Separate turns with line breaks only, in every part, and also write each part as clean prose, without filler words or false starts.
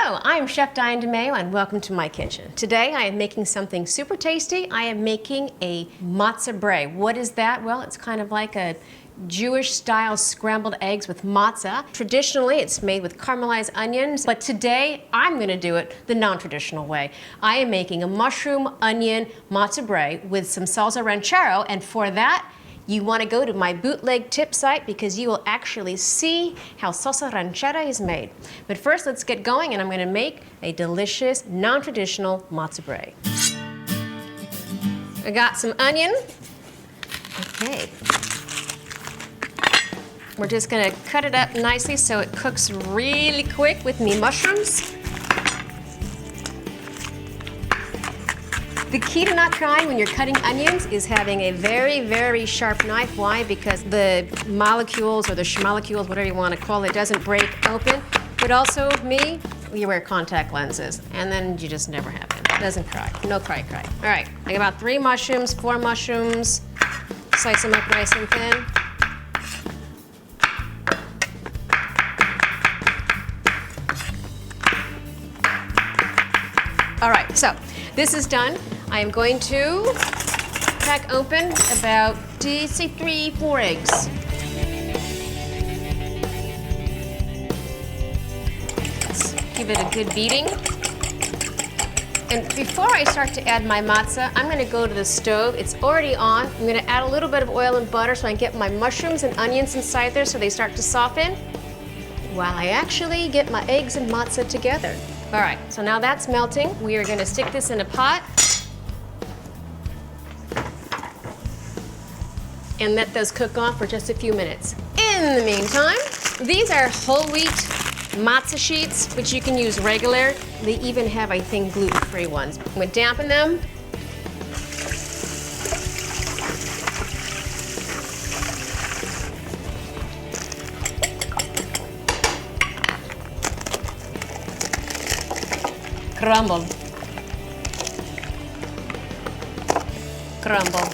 Hello, I'm Chef Diane DeMayo and welcome to my kitchen. Today I am making something super tasty. I am making a matzo brie. What is that? Well, it's kind of like a Jewish style scrambled eggs with matzah. Traditionally, it's made with caramelized onions, but today I'm going to do it the non-traditional way. I am making a mushroom onion matzo brie with some salsa ranchero, and for that, you want to go to my bootleg tip site because you will actually see how salsa ranchera is made. But first, let's get going, and I'm going to make a delicious, non-traditional matzo brie. I got some onion. Okay. We're just going to cut it up nicely so it cooks really quick with me mushrooms. The key to not crying when you're cutting onions is having a very, very sharp knife. Why? Because the molecules or the schmolecules, whatever you want to call it, doesn't break open. But also, me, you wear contact lenses, and then you just never have it. It doesn't cry. No cry. All right, I got about 3 mushrooms, 4 mushrooms. Slice them up nice and thin. All right, so this is done. I am going to crack open about, say, 3-4 eggs. Let's give it a good beating. And before I start to add my matzah, I'm going to go to the stove. It's already on. I'm going to add a little bit of oil and butter so I can get my mushrooms and onions inside there so they start to soften, while I actually get my eggs and matzah together. All right, so now that's melting. We are going to stick this in a pot and let those cook on for just a few minutes. In the meantime, these are whole wheat matzah sheets, which you can use regular. They even have, I think, gluten-free ones. I'm going to dampen them. Crumble. Crumble.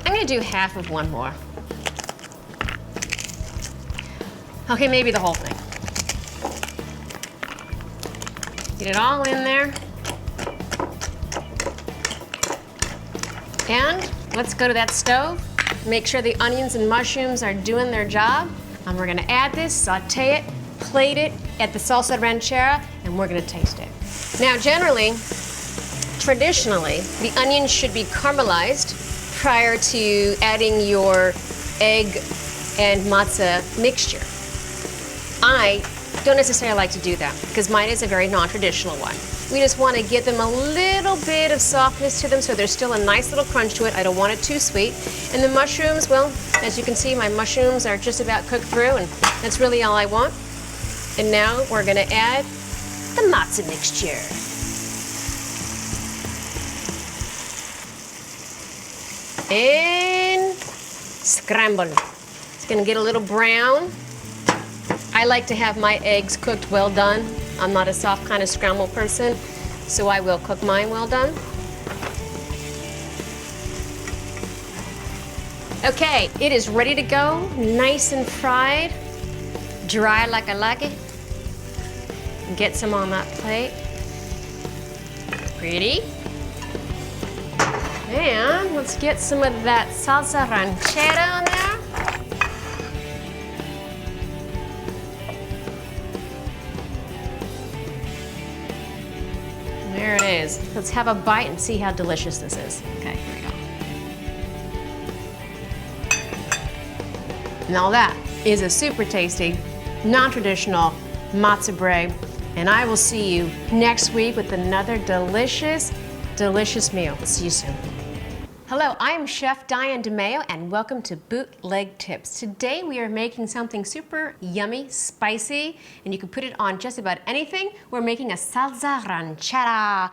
I'm going to do half of one more. Okay, maybe the whole thing. Get it all in there. And let's go to that stove. Make sure the onions and mushrooms are doing their job. And we're going to add this, saute it, plate it at the salsa ranchera, and we're going to taste it. Now, traditionally, the onions should be caramelized prior to adding your egg and matzah mixture. I don't necessarily like to do that because mine is a very non-traditional one. We just want to give them a little bit of softness to them so there's still a nice little crunch to it. I don't want it too sweet. And the mushrooms, well, as you can see, my mushrooms are just about cooked through, and that's really all I want. And now we're going to add the matzah mixture. And scramble. It's going to get a little brown. I like to have my eggs cooked well done. I'm not a soft kind of scramble person, so I will cook mine well done. Okay, it is ready to go, nice and fried, dry like I like it. Get some on that plate. Pretty. And let's get some of that salsa ranchera on there. There it is. Let's have a bite and see how delicious this is. Okay, here we go. Now that is a super tasty, non-traditional matzo brie, and I will see you next week with another delicious, delicious meal. See you soon. Hello, I am Chef Diane DeMayo, and welcome to Bootleg Tips. Today we are making something super yummy, spicy, and you can put it on just about anything. We're making a salsa ranchera.